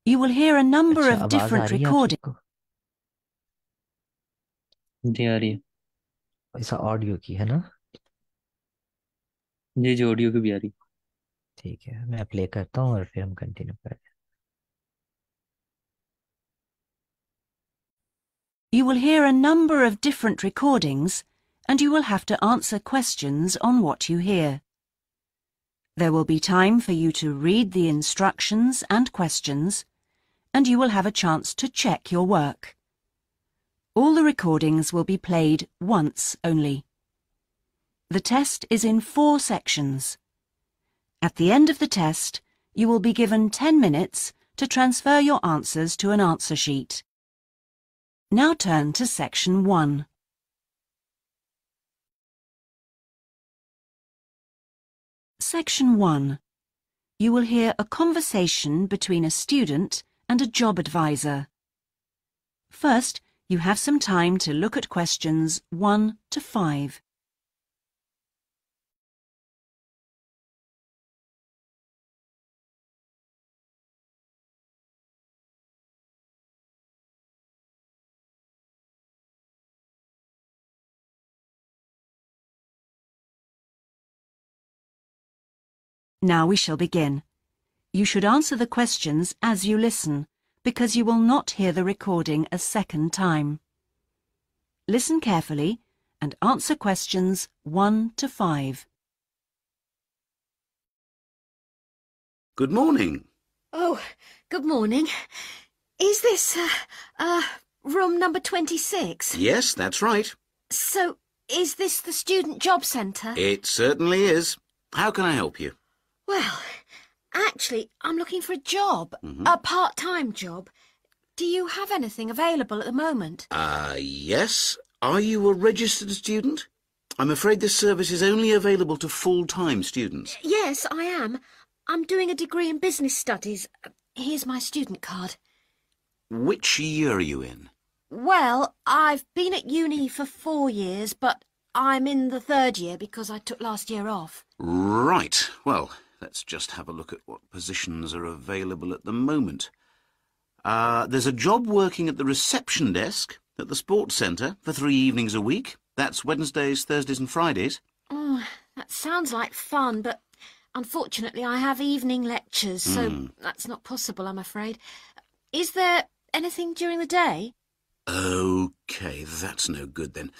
You will hear a number अच्छा, of आवाज आ different रही है आप recordings. सबको? जी आ रही है। ऐसा ऑडियो की है ना? जी जी ऑडियो की भी आ रही ठीक है, मैं प्ले करता हूँ और फिर हम कंटिन्यू करें। You will hear a number of different recordings, and you will have to answer questions on what you hear. There will be time for you to read the instructions and questions, and you will have a chance to check your work. All the recordings will be played once only. The test is in 4 sections. At the end of the test, you will be given 10 minutes to transfer your answers to an answer sheet. Now turn to section 1. Section 1. You will hear a conversation between a student and a job advisor. First, you have some time to look at questions 1 to 5. Now we shall begin. You should answer the questions as you listen, because you will not hear the recording a second time. Listen carefully and answer questions 1 to 5. Good morning. Oh, good morning. Is this, room number 26? Yes, that's right. So, is this the Student Job Centre? It certainly is. How can I help you? Well, actually, I'm looking for a job, a part-time job. Do you have anything available at the moment? Yes. Are you a registered student? I'm afraid this service is only available to full-time students. Yes, I am. I'm doing a degree in business studies. Here's my student card. Which year are you in? Well, I've been at uni for 4 years, but I'm in the 3rd year because I took last year off. Right. Well, let's just have a look at what positions are available at the moment. There's a job working at the reception desk at the sports centre for 3 evenings a week. That's Wednesdays, Thursdays and Fridays. Oh, that sounds like fun, but unfortunately I have evening lectures, so that's not possible, I'm afraid. Is there anything during the day? OK, that's no good then.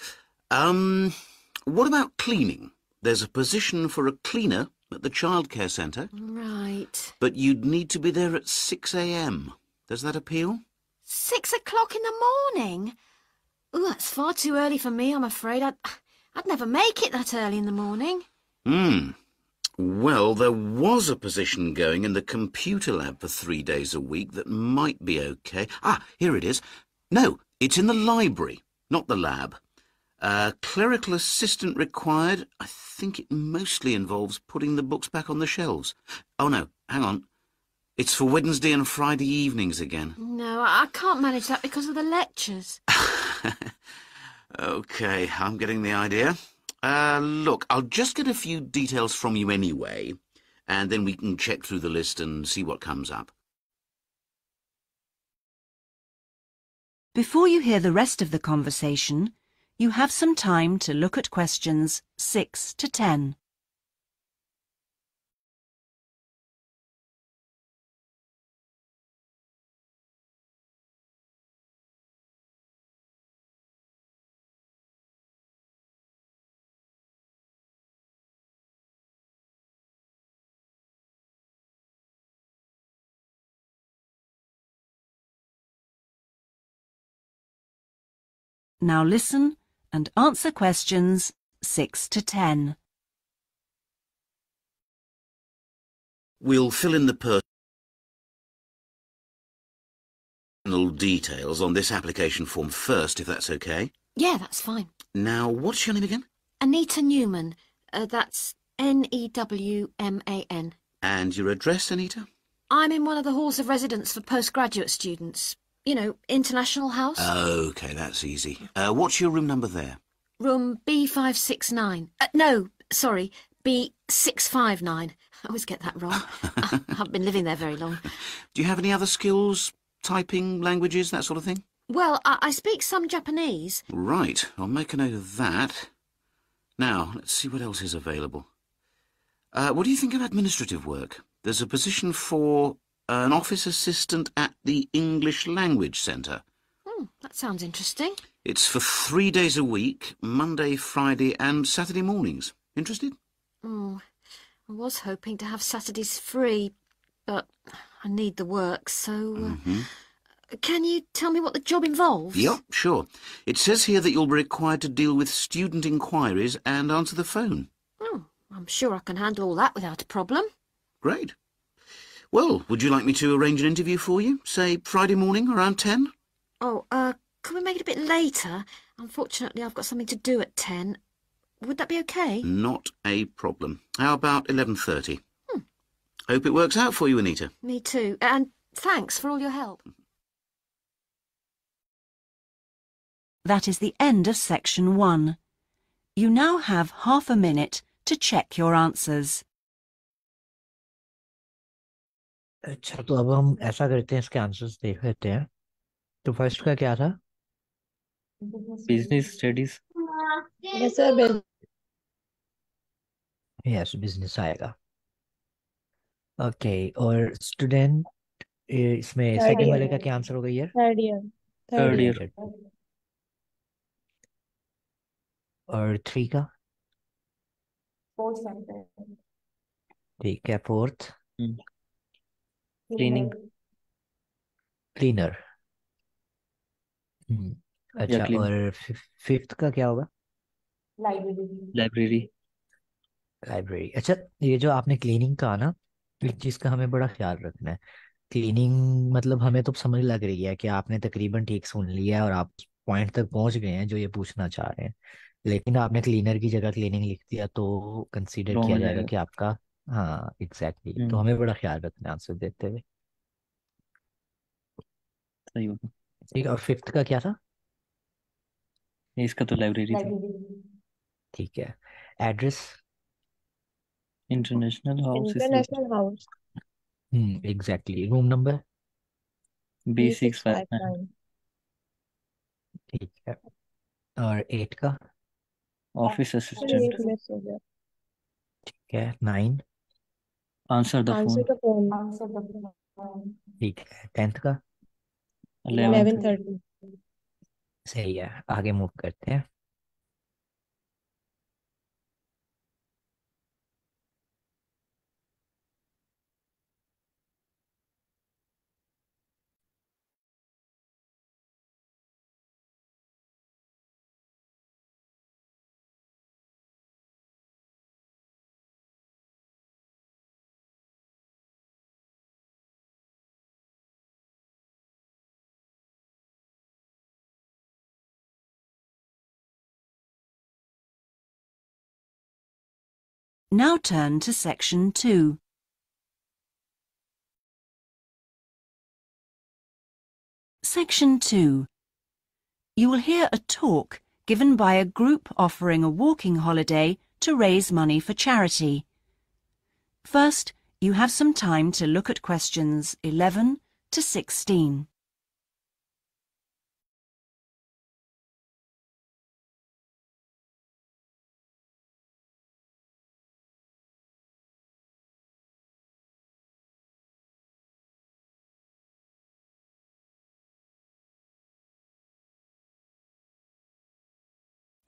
What about cleaning? There's a position for a cleaner at the childcare centre. Right. But you'd need to be there at 6 a.m. Does that appeal? 6 o'clock in the morning? Oh, that's far too early for me, I'm afraid. I'd never make it that early in the morning. Well, there was a position going in the computer lab for 3 days a week that might be OK. Here it is. No, it's in the library, not the lab. Clerical assistant required. I think it mostly involves putting the books back on the shelves. Oh, no, hang on. It's for Wednesday and Friday evenings again. No, I can't manage that because of the lectures. OK, I'm getting the idea. Look, I'll just get a few details from you anyway, and then we can check through the list and see what comes up. Before you hear the rest of the conversation, you have some time to look at questions 6 to 10. Now listen and answer questions 6 to 10. We'll fill in the personal details on this application form first, if that's OK. Yeah, that's fine. Now, what's your name again? Anita Newman. That's Newman. And your address, Anita? I'm in one of the halls of residence for postgraduate students. You know, International House. OK, that's easy. What's your room number there? Room B569. No, sorry, be 659. I always get that wrong. I haven't been living there very long. Do you have any other skills? Typing, languages, that sort of thing? Well, I speak some Japanese. Right, I'll make a note of that. Now, let's see what else is available. What do you think of administrative work? There's a position for an office assistant at the English Language Centre. That sounds interesting. It's for 3 days a week, Monday, Friday and Saturday mornings. Interested? Oh, I was hoping to have Saturdays free, but I need the work, so... Can you tell me what the job involves? Yep, sure. It says here that you'll be required to deal with student inquiries and answer the phone. Oh, I'm sure I can handle all that without a problem. Great. Well, would you like me to arrange an interview for you? Say Friday morning around 10? Oh, could we make it a bit later? Unfortunately, I've got something to do at 10. Would that be okay? Not a problem. How about 11:30? Hope it works out for you, Anita. Me too. And thanks for all your help. That is the end of section 1. You now have half a minute to check your answers. अच्छा, तो अब हम ऐसा करते हैं, इसके answers देख लेते हैं. तो फर्स्ट का क्या था? Business studies. Yes, sir. Yes, business आएगा. ओके, और स्टूडेंट, इसमें Third सेकंड year. वाले का क्या आंसर होगा यार? Third year. Third year. और 3 का? Fourth center. ठीक है. फोर्थ? Cleaning. क्लीनर. अच्छा, clean. और फिफ्थ का क्या होगा? Library. Library. लाइब्रेरी. अच्छा, ये जो आपने क्लीनिंग का ना, एक चीज का हमें बड़ा ख्याल रखना है. क्लीनिंग मतलब हमें तो समझ लग रही है कि आपने तकरीबन ठीक सुन लिया है और आप पॉइंट तक पहुंच गए हैं जो ये पूछना चाह रहे हैं, लेकिन आपने क्लीनर की जगह क्लीनिंग लिख दिया तो कंसीडर Wrong किया हो जाएगा जाएगा. कि आपका. हाँ, एग्जैक्टली. तो हमें बड़ा ख्याल रखना है आंसर देते हुए. सही होगा. ठीक है. और फिफ्थ का क्या था? इसका तो लाइब्रेरी था. ठीक है. एड्रेस? इंटरनेशनल हाउस इसलिए International house. Exactly. Room number? B659. B659. ठीक है. और 8 का? Office assistant. Eight miss हो गया. ठीक है. 9? Answer the Answer phone. the phone. Answer the phone. ठीक है. 10th का? 11:30. 11:30. सही है. आगे मूव करते हैं. Now turn to section 2. Section 2. You will hear a talk given by a group offering a walking holiday to raise money for charity. First, you have some time to look at questions 11 to 16.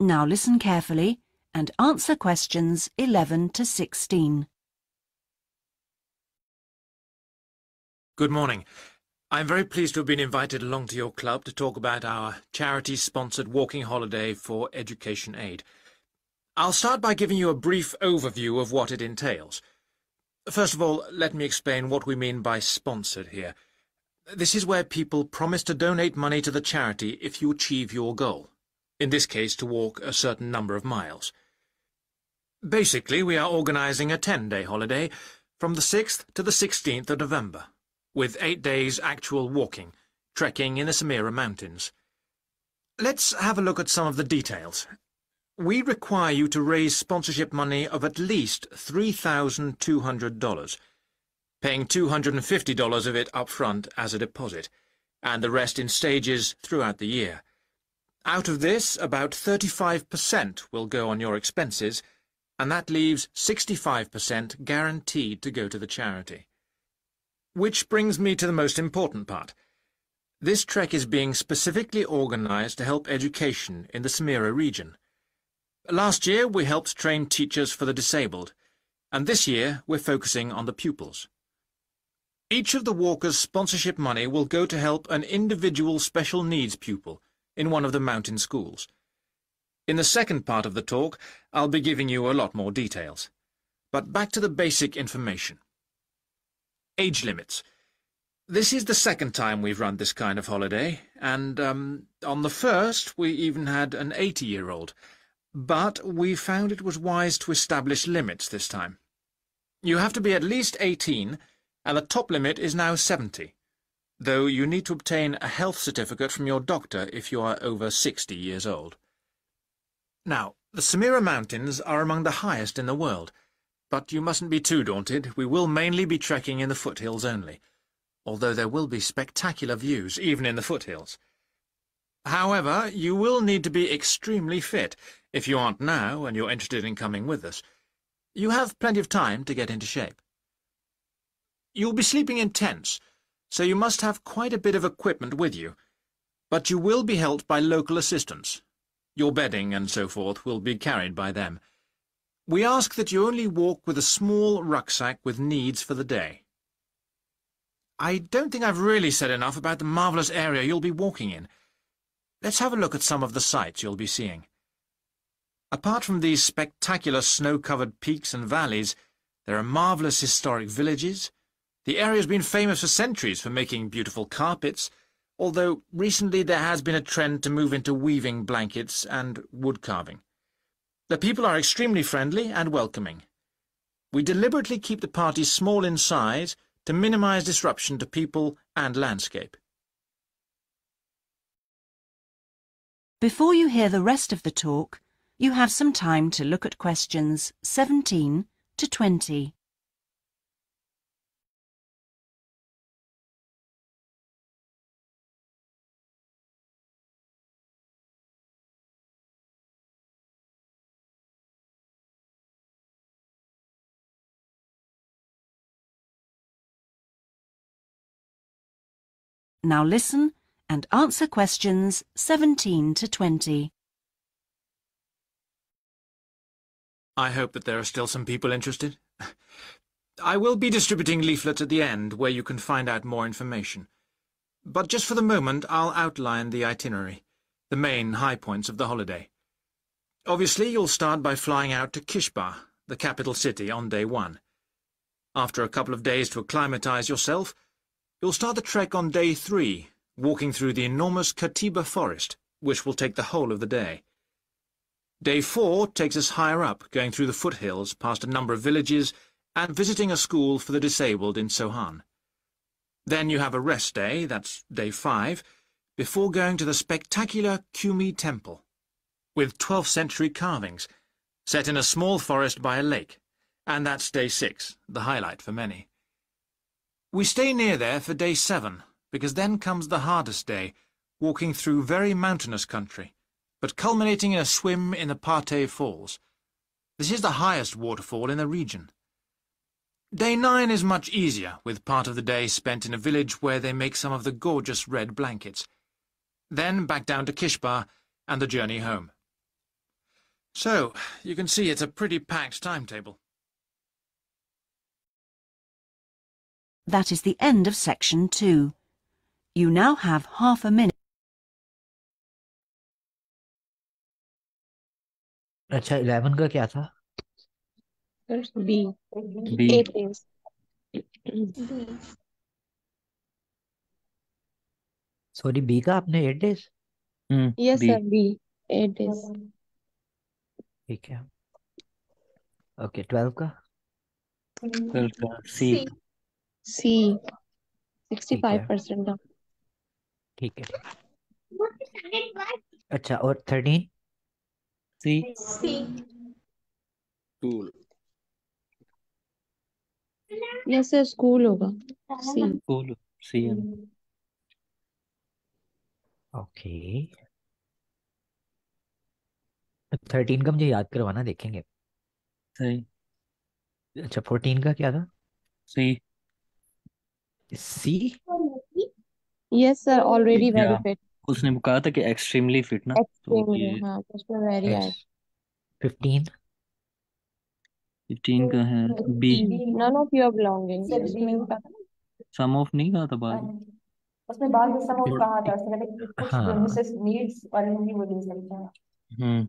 Now listen carefully and answer questions 11 to 16. Good morning. I'm very pleased to have been invited along to your club to talk about our charity-sponsored walking holiday for education aid. I'll start by giving you a brief overview of what it entails. First of all, let me explain what we mean by sponsored here. This is where people promise to donate money to the charity if you achieve your goal. In this case, to walk a certain number of miles. Basically, we are organising a 10-day holiday from the 6th to the 16th of November, with 8 days actual walking, trekking in the Samira Mountains. Let's have a look at some of the details. we require you to raise sponsorship money of at least $3,200, paying $250 of it up front as a deposit, and the rest in stages throughout the year. Out of this, about 35% will go on your expenses, and that leaves 65% guaranteed to go to the charity. Which brings me to the most important part. This trek is being specifically organised to help education in the Samira region. Last year we helped train teachers for the disabled, and this year we're focusing on the pupils. Each of the walkers' sponsorship money will go to help an individual special needs pupil in one of the mountain schools. In the second part of the talk, I'll be giving you a lot more details. But back to the basic information. Age limits. This is the second time we've run this kind of holiday, and on the first we even had an 80-year-old. But we found it was wise to establish limits this time. You have to be at least 18, and the top limit is now 70, though you need to obtain a health certificate from your doctor if you are over 60 years old. Now, the Samira Mountains are among the highest in the world, but you mustn't be too daunted. We will mainly be trekking in the foothills only, although there will be spectacular views even in the foothills. However, you will need to be extremely fit if you aren't now and you're interested in coming with us. You have plenty of time to get into shape. You'll be sleeping in tents, so you must have quite a bit of equipment with you, but you will be helped by local assistants. Your bedding and so forth will be carried by them. We ask that you only walk with a small rucksack with needs for the day. I don't think I've really said enough about the marvellous area you'll be walking in. Let's have a look at some of the sights you'll be seeing. Apart from these spectacular snow-covered peaks and valleys, there are marvellous historic villages. The area's been famous for centuries for making beautiful carpets, although recently there has been a trend to move into weaving blankets and wood carving. The people are extremely friendly and welcoming. We deliberately keep the party small in size to minimise disruption to people and landscape. Before you hear the rest of the talk, you have some time to look at questions 17 to 20. Now listen and answer questions 17 to 20. I hope that there are still some people interested. I will be distributing leaflets at the end where you can find out more information. But just for the moment, I'll outline the itinerary, the main high points of the holiday. Obviously, you'll start by flying out to Kishbar, the capital city, on day 1. After a couple of days to acclimatise yourself, you'll start the trek on day 3, walking through the enormous Katiba forest, which will take the whole of the day. Day 4 takes us higher up, going through the foothills, past a number of villages, and visiting a school for the disabled in Sohan. Then you have a rest day, that's day 5, before going to the spectacular Kumi Temple, with 12th century carvings, set in a small forest by a lake, and that's day 6, the highlight for many. We stay near there for day 7, because then comes the hardest day, walking through very mountainous country, but culminating in a swim in the Pate Falls. This is the highest waterfall in the region. Day 9 is much easier, with part of the day spent in a village where they make some of the gorgeous red blankets. Then back down to Kishbar and the journey home. So, you can see it's a pretty packed timetable. That is the end of section 2. You now have half a minute. अच्छा 11 का क्या था? That's B. B. 8 days. Sorry B का आपने 8 days? Yes, B. sir. B. 8 days. ठीक है. Okay 12 का? 12 का C. C. ठीक है. 65% down. ठीक है. अच्छा और 13? सी School. यस सर स्कूल होगा सी स्कूल सी है ना ओके। 13 का मुझे याद करवाना, देखेंगे। सही अच्छा, 14 का क्या था? सी सी। यस सर ऑलरेडी क्या वेरी फिट उसने कहा था कि एक्सट्रीमली फिट ना तो एक्सट्रीमली ये हाँ उसमें वेरी एस। आएगा 15। 15 का है B none of your belongings इसमें सम ऑफ नहीं कहा था बाद में उसमें बाद में सब कहा था 50। उसने कहते कि कुछ जो हाँ, मिसेस नीड्स और नहीं वो ले सकते हैं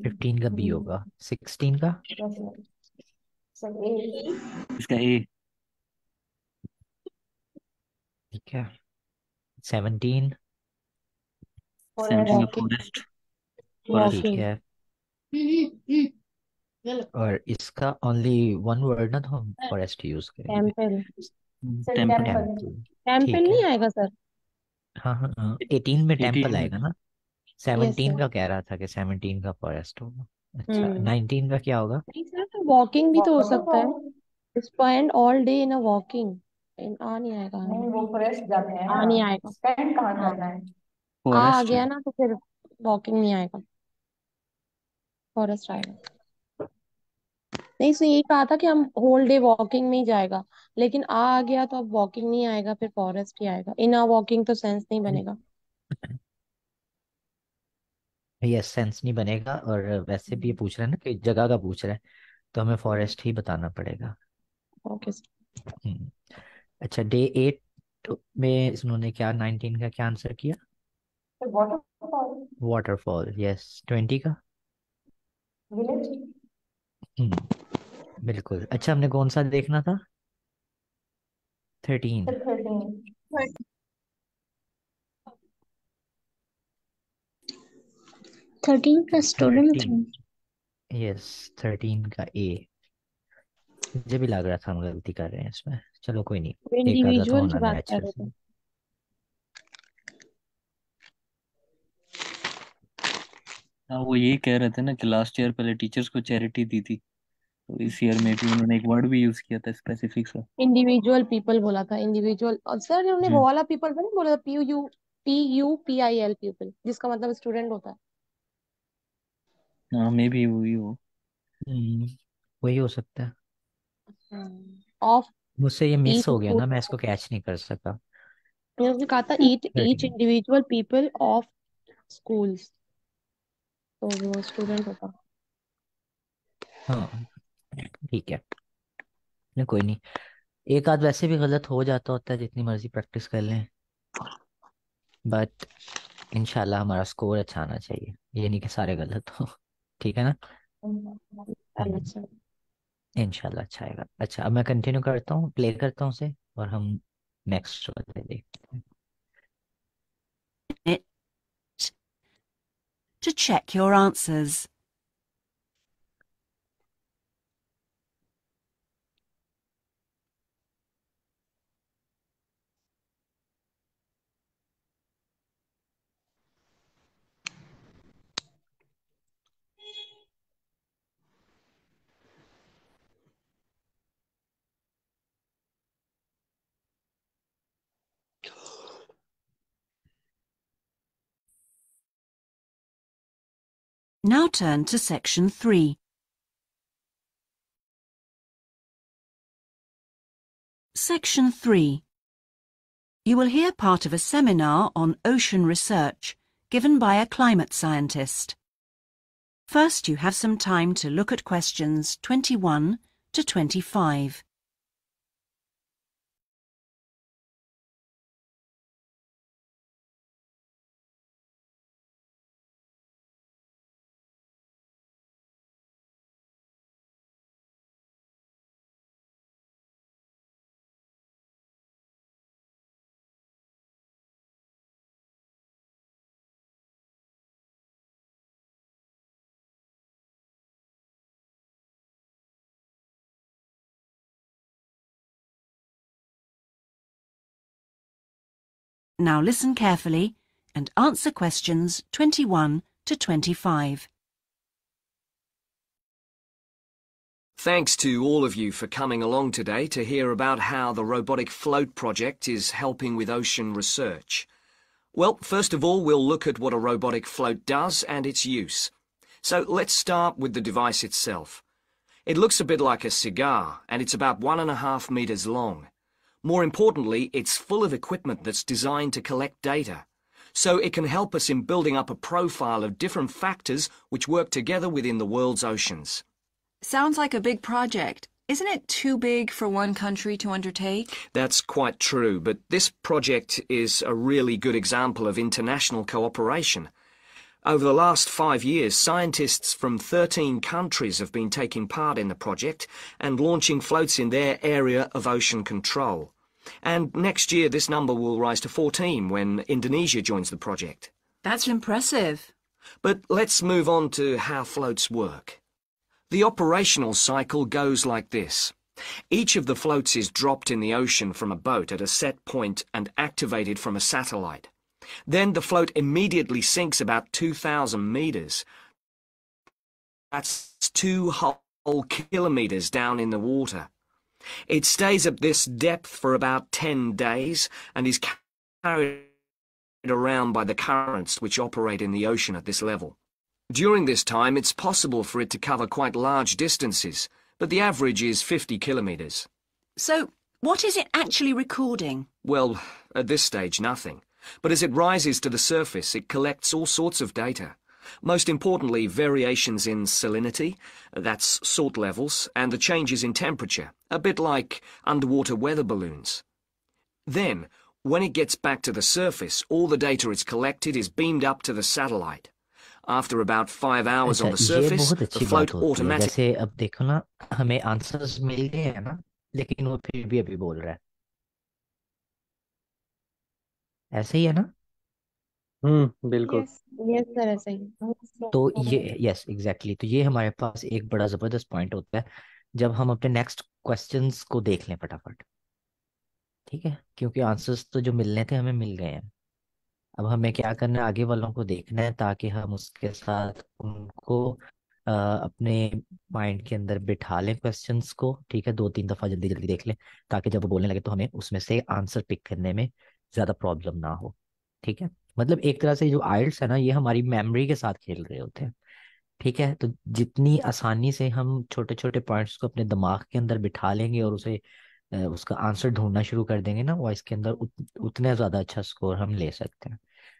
15 का बी होगा। 16 का? सर ए इसका ए ठीक है। 17। 17 का वॉकिंग फॉरेस्ट फॉरेस्ट ठीक वॉकिंग है। और इसका ओनली वन वर्ड ना, तो हम फॉरेस्ट यूज करेंगे। Temple sir temple temple temple. Temple ठीक नहीं है। आएगा सर हाँ हाँ हाँ, 18 में 18 टेम्पल में आएगा ना। यस 17 सर का कह रहा था कि 17 का फॉरेस्ट होगा। अच्छा, हम्म 19 का क्या होगा? नहीं सर तो वॉकिंग भी तो हो सकता है waterfall spend all day in a walking in आ नहीं आएगा नहीं वो फॉरेस्ट जाते हैं आ ना नहीं आएगा स्पेंड कहाँ हाँ करना है आ फॉरेस्ट गया ना तो फिर वॉकिंग नहीं आएगा फॉरेस्ट आएगा नहीं सो यही कहा था कि हम होल डे वॉकिंग में ही जाएगा लेकिन आ गया तो अब वॉकिंग नहीं आएगा फिर फॉरेस्ट ही आएगा इन आ वॉकिंग तो सेंस नहीं बनेगा यस, सेंस नहीं बनेगा। और वैसे भी ये पूछ रहा है ना कि जगह का पूछ रहा है, तो हमें फॉरेस्ट ही बताना पड़ेगा। ओके हम्म। अच्छा, डे 8 में इन्होंने क्या 19 का क्या आंसर किया? तो वाटरफॉल वाटरफॉल। यस। 20 का? विलेज बिल्कुल। अच्छा, हमने कौन सा देखना था? 13। सर 13 13 का स्टूडेंट 13। यस, 13 का ए। मुझे भी लग रहा था हम गलती कर रहे हैं इसमें। चलो कोई नहीं, एक आधा तो इंडिविजुअल की होना बात कर नेचुरल रहे थे सी। हाँ वो यही कह रहे थे ना कि लास्ट ईयर पहले टीचर्स को चैरिटी दी थी तो इस ईयर में भी उन्होंने एक वर्ड भी यूज किया था स्पेसिफिक सा इंडिविजुअल पीपल बोला था इंडिविजुअल और सर उन्होंने वो हम्म वाला पीपल नहीं बोला था PUPIL पीपल जिसका मतलब स्टूडेंट होता है हाँ मे भी वही हो हम्म, वही हो सकता है। ऑफ मुझसे ये मिस ईच हो गया स्कूल ना, मैं इसको कैच नहीं कर सका। उसने कहा था each 13। Individual people of schools तो वो स्टूडेंट होता हाँ, ठीक है। नहीं, कोई नहीं। एक आध वैसे भी गलत हो जाता होता है, जितनी मर्जी प्रैक्टिस कर लें। बट इंशाल्लाह हमारा स्कोर अच्छा आना चाहिए, ये नहीं कि सारे गलत हो। ठीक है ना? हम्म, अच्छा इंशाल्लाह अच्छा आएगा। अच्छा, अब मैं कंटिन्यू करता हूँ, प्ले करता हूँ उसे, और हम नेक्स्ट वाले देखते हैं। It to check your answers. Now turn to section 3. Section 3. You will hear part of a seminar on ocean research given by a climate scientist. First, you have some time to look at questions 21 to 25. Now listen carefully and answer questions 21 to 25. Thanks to all of you for coming along today to hear about how the robotic float project is helping with ocean research. Well, first of all, we'll look at what a robotic float does and its use. So let's start with the device itself. It looks a bit like a cigar, and it's about 1.5 meters long. More importantly, it's full of equipment that's designed to collect data. So it can help us in building up a profile of different factors which work together within the world's oceans. Sounds like a big project. Isn't it too big for one country to undertake? That's quite true, but this project is a really good example of international cooperation. Over the last 5 years, scientists from 13 countries have been taking part in the project and launching floats in their area of ocean control. And next year, this number will rise to 14 when Indonesia joins the project. That's impressive. But let's move on to how floats work. The operational cycle goes like this. Each of the floats is dropped in the ocean from a boat at a set point and activated from a satellite. Then the float immediately sinks about 2,000 meters. That's 2 whole kilometers down in the water. It stays at this depth for about 10 days and is carried around by the currents which operate in the ocean at this level. During this time, it's possible for it to cover quite large distances, but the average is 50 kilometers. So, what is it actually recording? Well, at this stage, nothing. But as it rises to the surface, it collects all sorts of data. Most importantly, variations in salinity, that's salt levels, and the changes in temperature, a bit like underwater weather balloons. Then, when it gets back to the surface, all the data it's collected is beamed up to the satellite. After about 5 hours on the ये surface, बहुत the अच्छी float बात होती है। automatically... जैसे अब देखो ना, हमें आंसर्स मिल गए हैं ना, लेकिन वो फिर भी अभी बोल रहा है। ऐसे ही है ना? बिल्कुल। यस यस सर, ऐसा ही। तो ये यस एग्जैक्टली, तो ये हमारे पास एक बड़ा जबरदस्त पॉइंट होता है जब हम अपने नेक्स्ट क्वेश्चंस को देख लें फटाफट। ठीक है, क्योंकि आंसर्स तो जो मिलने थे हमें मिल गए हैं। अब हमें क्या करना है, आगे वालों को देखना है ताकि हम उसके साथ उनको अपने माइंड के अंदर बिठा लें क्वेश्चंस को। ठीक है, 2-3 दफा जल्दी जल्दी देख लें ताकि जब वो बोलने लगे तो हमें उसमें से आंसर पिक करने में ज्यादा प्रॉब्लम ना हो। ठीक है, मतलब एक तरह से जो आइल्स है ना, ये हमारी मेमोरी के साथ खेल रहे होते हैं। ठीक है, तो जितनी आसानी से हम छोटे छोटे पॉइंट्स को अपने दिमाग के अंदर बिठा लेंगे और उसे उसका आंसर ढूंढना शुरू कर देंगे ना, वॉइस के अंदर उतने ज्यादा अच्छा स्कोर हम ले सकते हैं।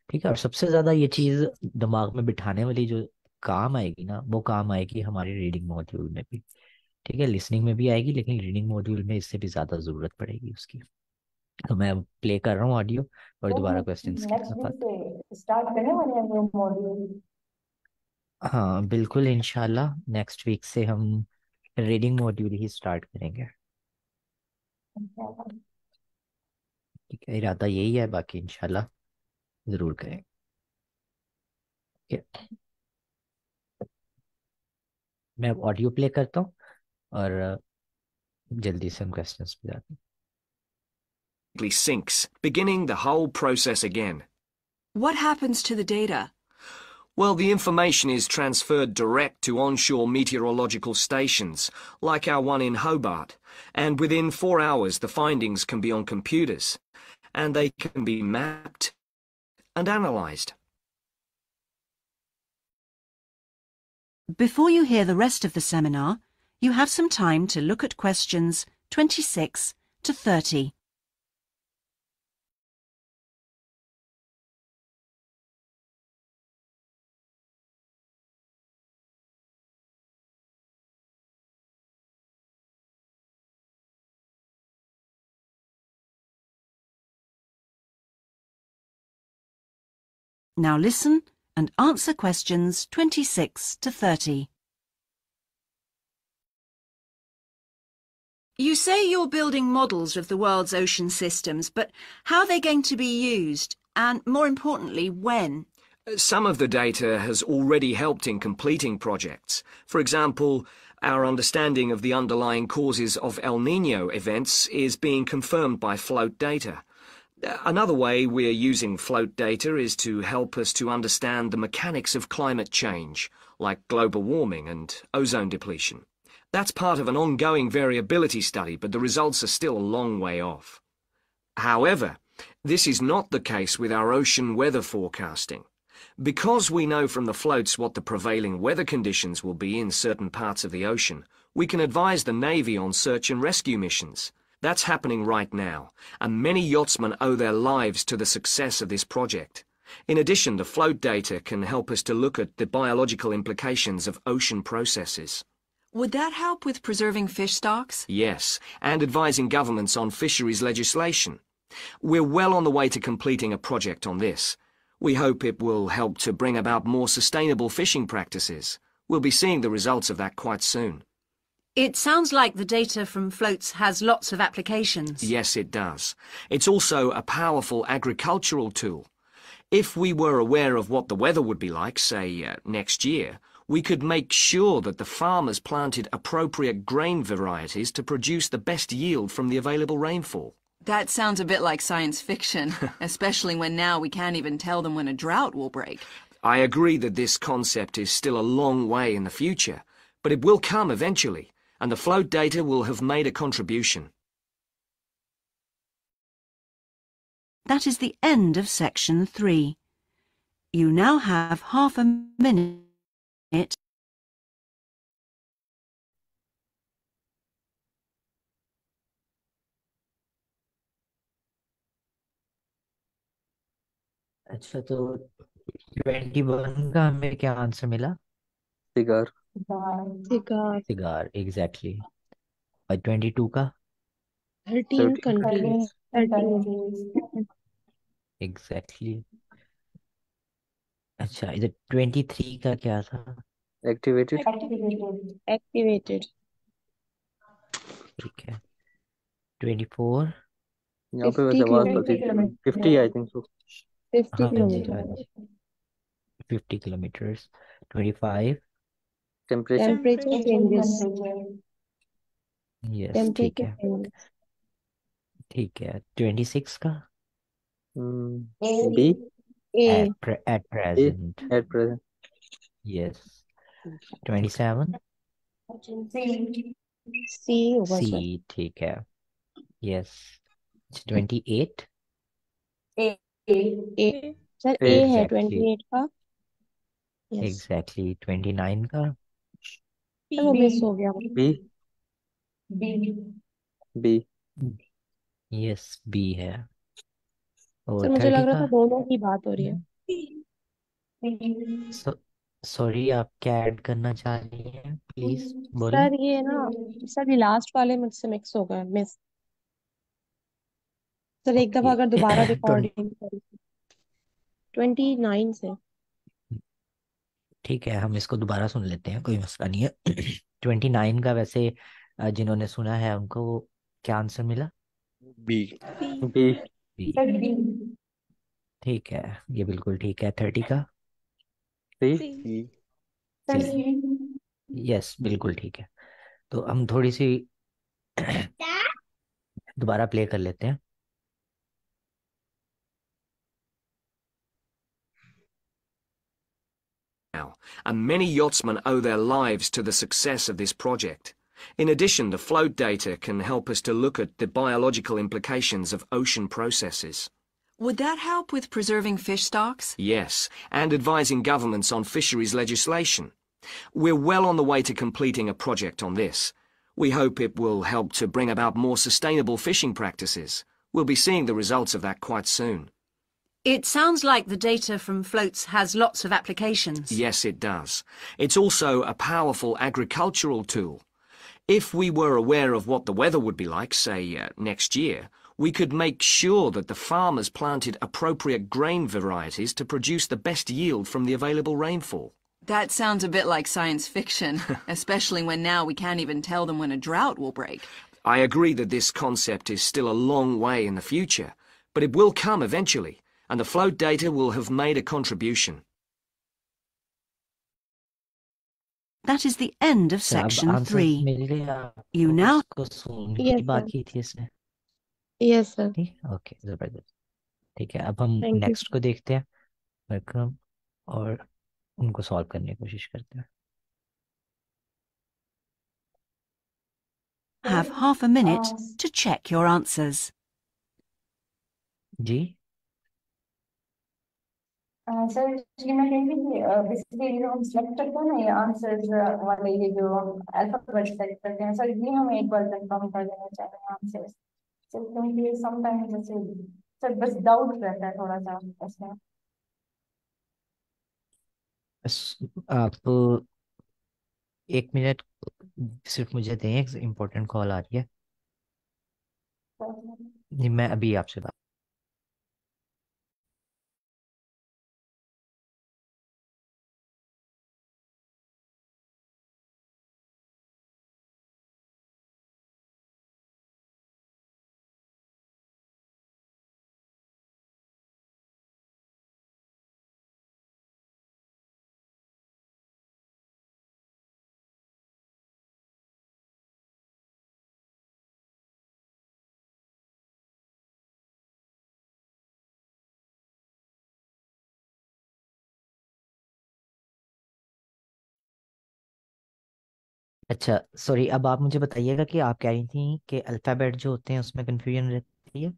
ठीक है, और सबसे ज्यादा ये चीज दिमाग में बिठाने वाली जो काम आएगी ना, वो काम आएगी हमारे रीडिंग मॉड्यूल में भी। ठीक है, लिसनिंग में भी आएगी, लेकिन रीडिंग मॉड्यूल में इससे भी ज्यादा जरूरत पड़ेगी उसकी। तो मैं प्ले कर रहा हूँ ऑडियो और दोबारा क्वेश्चंस के नेक्स्ट वीक साथ। से स्टार्ट करने वाले हैं वो मॉड्यूल। हाँ बिल्कुल, इंशाल्लाह नेक्स्ट वीक से हम रीडिंग मॉड्यूल ही स्टार्ट करेंगे। ठीक है, इरादा यही है, बाकी इंशाल्लाह जरूर करेंगे। ठीक है, मैं अब ऑडियो प्ले करता हूँ और जल्दी से हम क्वेश्चंस पे जाते हैं। sinks, beginning the whole process again. What happens to the data? Well, the information is transferred direct to onshore meteorological stations, like our one in Hobart, and within 4 hours the findings can be on computers, and they can be mapped and analysed. Before you hear the rest of the seminar, you have some time to look at questions 26 to 30. Now listen and answer questions 26 to 30. You say you're building models of the world's ocean systems, but how are they going to be used? And more importantly, when? Some of the data has already helped in completing projects. For example, our understanding of the underlying causes of El Niño events is being confirmed by float data. Another way we're using float data is to help us to understand the mechanics of climate change, like global warming and ozone depletion. That's part of an ongoing variability study, but the results are still a long way off. However, this is not the case with our ocean weather forecasting. Because we know from the floats what the prevailing weather conditions will be in certain parts of the ocean, we can advise the Navy on search and rescue missions. That's happening right now, and many yachtsmen owe their lives to the success of this project. In addition, the float data can help us to look at the biological implications of ocean processes. Would that help with preserving fish stocks? Yes, and advising governments on fisheries legislation. We're well on the way to completing a project on this. We hope it will help to bring about more sustainable fishing practices. We'll be seeing the results of that quite soon. It sounds like the data from floats has lots of applications. Yes, it does. It's also a powerful agricultural tool. If we were aware of what the weather would be like, say, next year, we could make sure that the farmers planted appropriate grain varieties to produce the best yield from the available rainfall. That sounds a bit like science fiction, especially when now we can't even tell them when a drought will break. I agree that this concept is still a long way in the future, but it will come eventually, and the float data will have made a contribution. That is the end of section 3. You now have half a minute. अच्छा, तो 21 का हमें क्या answer मिला? Cigar. Cigar. Cigar, exactly. और 22 का? 13 countries. 13. Exactly. अच्छा, इधर 23 का क्या था? एक्टिवेटेड। Activated. ठीक है। 24? यहाँ पे 50 वैसे आवाज पलटी kilometers. 50 I think so. 50 हाँ जी, हाँ kilometers. जी, 50 किलोमीटर्स। 25? Temperature changes. यस, ठीक Temperature है। changes. ठीक है। 26 का? B. A. At present. At present. Yes. 27? C होगा सी, सर। ठीक है। Yes. 28? A. Sir A A. है एग्जैक्टली, 28 का। Yes exactly. 29 का? सर वो मिस हो गया। बी। बी। यस, बी है। और सर मुझे 30 लग रहा का? था दोनों की बात हो रही है। सॉरी, आप क्या ऐड करना चाह रही हैं? प्लीज बोलें। सर ये ना, सर ये लास्ट वाले मुझसे मिक्स हो गए, मिस। सर एक दफा ओके। अगर दोबारा तो रिकॉर्डिंग करी। 29 से। ठीक है, हम इसको दोबारा सुन लेते हैं, कोई मसला नहीं है। 29 का वैसे जिन्होंने सुना है उनको क्या आंसर मिला? बी। बी। बी। ठीक है, ये बिल्कुल ठीक है। 30 का? सी। सी। यस, बिल्कुल ठीक है। तो हम थोड़ी सी दोबारा प्ले कर लेते हैं। Now, and many yachtsmen owe their lives to the success of this project. In addition, the float data can help us to look at the biological implications of ocean processes. Would that help with preserving fish stocks? Yes, and advising governments on fisheries legislation. We're well on the way to completing a project on this. We hope it will help to bring about more sustainable fishing practices. We'll be seeing the results of that quite soon. It sounds like the data from floats has lots of applications. Yes, it does. It's also a powerful agricultural tool. If we were aware of what the weather would be like, say, next year, we could make sure that the farmers planted appropriate grain varieties to produce the best yield from the available rainfall. That sounds a bit like science fiction, especially when now we can't even tell them when a drought will break. I agree that this concept is still a long way in the future, but it will come eventually, and the float data will have made a contribution. That is the end of अच्छा, अब section answer 3. मिल गए आपको? You now... इसको सुनने Yes, की बात sir. की थी इसने। Yes sir. ठीक, ओके, जबरदस्त। ठीक है, अब हम थैंक यू। नेक्स्ट को देखते हैं, विक्रम, और उनको सॉल्व करने की कोशिश करते हैं। have half a minute to check your answers. जी सर एक्चुअली मैं कह रही थी बेसिकली जो हम सिलेक्ट करते हैं ना ये आंसर्स वाले ये जो हम अल्फाबेट सेलेक्ट करते हैं सर ये हमें एक बार कंफर्म कर देना चाहिए आंसर्स सर क्योंकि समटाइम्स जैसे सर बस डाउट रहता है थोड़ा सा इसमें आप 1 मिनट सिर्फ मुझे दें, एक इम्पोर्टेंट कॉल आ रही है। नहीं, मैं अभी आपसे बात। अच्छा सॉरी, अब आप मुझे बताइएगा कि आप कह रही थी कि अल्फ़ाबेट जो होते हैं उसमें कंफ्यूजन रहती है।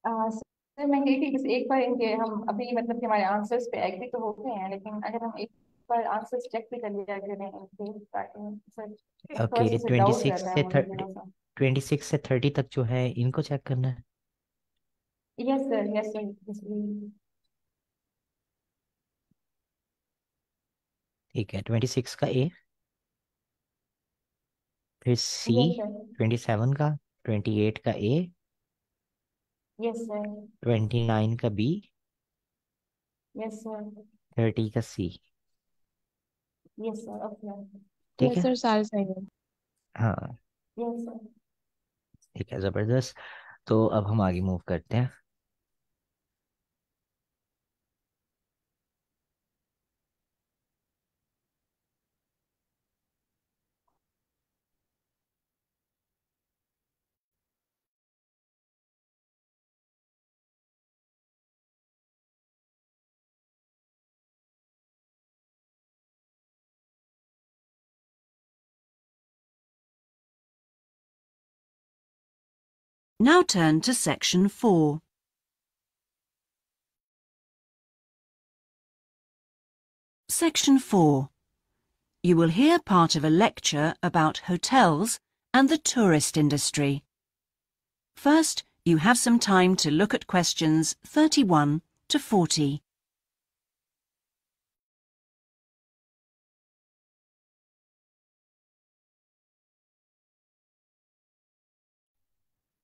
सर मैं कह रही थी बस एक बार इनके हम अभी मतलब कि हमारे आंसर्स पे एग्री तो हो गए हैं लेकिन अगर हम एक बार आंसर्स चेक भी कर लिया करें इनके स्टार्टिंग सर थोड़ा ओके, सा डाउट रहता है मुझे थोड़ा सा 26 से 30 तक जो है इनको चेक करना है। यस सर यस सर ठीक है, 26 का ए, फिर सी, यस सर 27 का, 28 का ए, यस सर 29 का बी, यस सर 30 का सी। यस सर ओके ठीक यस है, सर सारे सही है। हाँ यस सर ठीक है, ज़बरदस्त। तो अब हम आगे मूव करते हैं। Now turn to section 4. Section 4. You will hear part of a lecture about hotels and the tourist industry. First, you have some time to look at questions 31 to 40.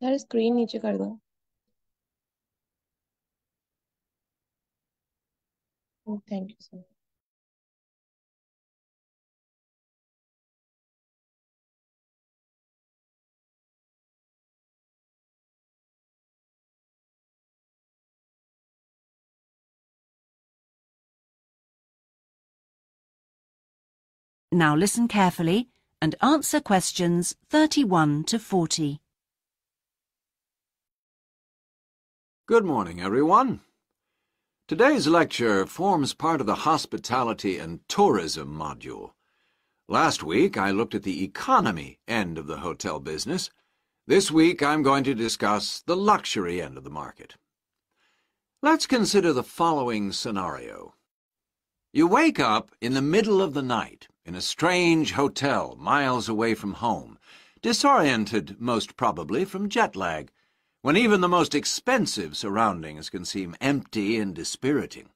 Sir screen नीचे कर दो। Thank you sir. Now listen carefully and answer questions 31 to 40. Good morning, everyone. Today's lecture forms part of the Hospitality and Tourism module. Last week, I looked at the economy end of the hotel business. This week, I'm going to discuss the luxury end of the market. Let's consider the following scenario. You wake up in the middle of the night in a strange hotel miles away from home, disoriented most probably from jet lag, when even the most expensive surroundings can seem empty and dispiriting.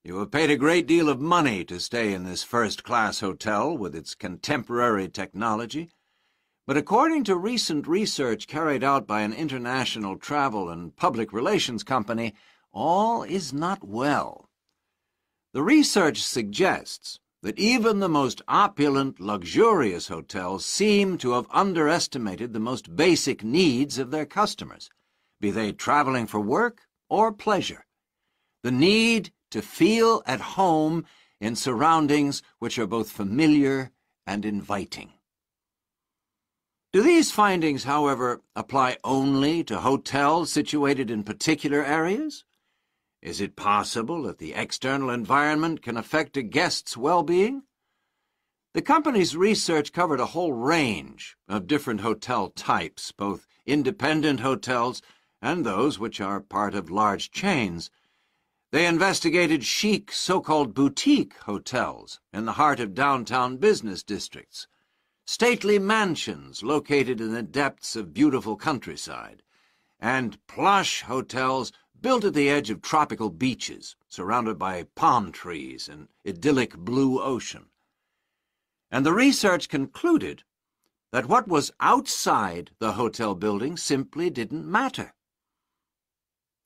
You have paid a great deal of money to stay in this first-class hotel with its contemporary technology, but according to recent research carried out by an international travel and public relations company, all is not well. The research suggests that even the most opulent, luxurious hotels seem to have underestimated the most basic needs of their customers, be they traveling for work or pleasure. The need to feel at home in surroundings which are both familiar and inviting. Do these findings, however, apply only to hotels situated in particular areas? Is it possible that the external environment can affect a guest's well-being? The company's research covered a whole range of different hotel types, both independent hotels and those which are part of large chains. They investigated chic so-called boutique hotels in the heart of downtown business districts, stately mansions located in the depths of beautiful countryside, and plush hotels built at the edge of tropical beaches, surrounded by palm trees and idyllic blue ocean. And the research concluded that what was outside the hotel building simply didn't matter.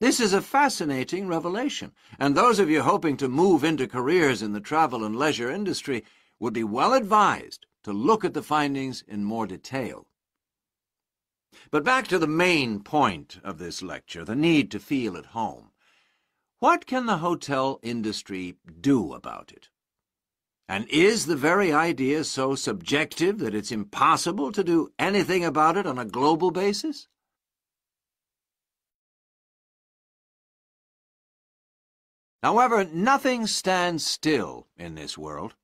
This is a fascinating revelation, and those of you hoping to move into careers in the travel and leisure industry would be well advised to look at the findings in more detail. But back to the main point of this lecture, the need to feel at home. What can the hotel industry do about it? And is the very idea so subjective that it's impossible to do anything about it on a global basis? However, nothing stands still in this world.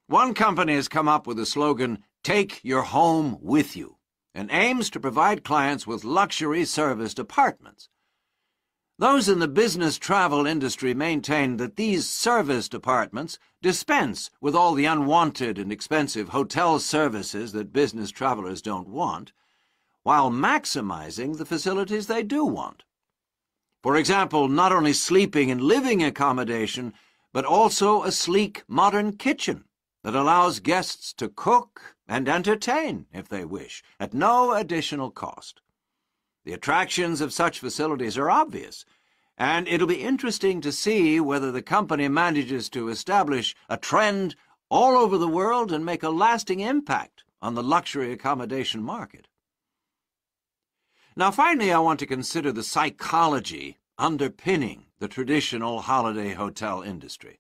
One company has come up with the slogan, "Take your home with you," and aims to provide clients with luxury serviced apartments. Those in the business travel industry maintain that these serviced apartments dispense with all the unwanted and expensive hotel services that business travelers don't want, while maximizing the facilities they do want. For example, not only sleeping and living accommodation, but also a sleek modern kitchen that allows guests to cook and entertain, if they wish, at no additional cost. The attractions of such facilities are obvious, and it'll be interesting to see whether the company manages to establish a trend all over the world and make a lasting impact on the luxury accommodation market. Now, finally, I want to consider the psychology underpinning the traditional holiday hotel industry.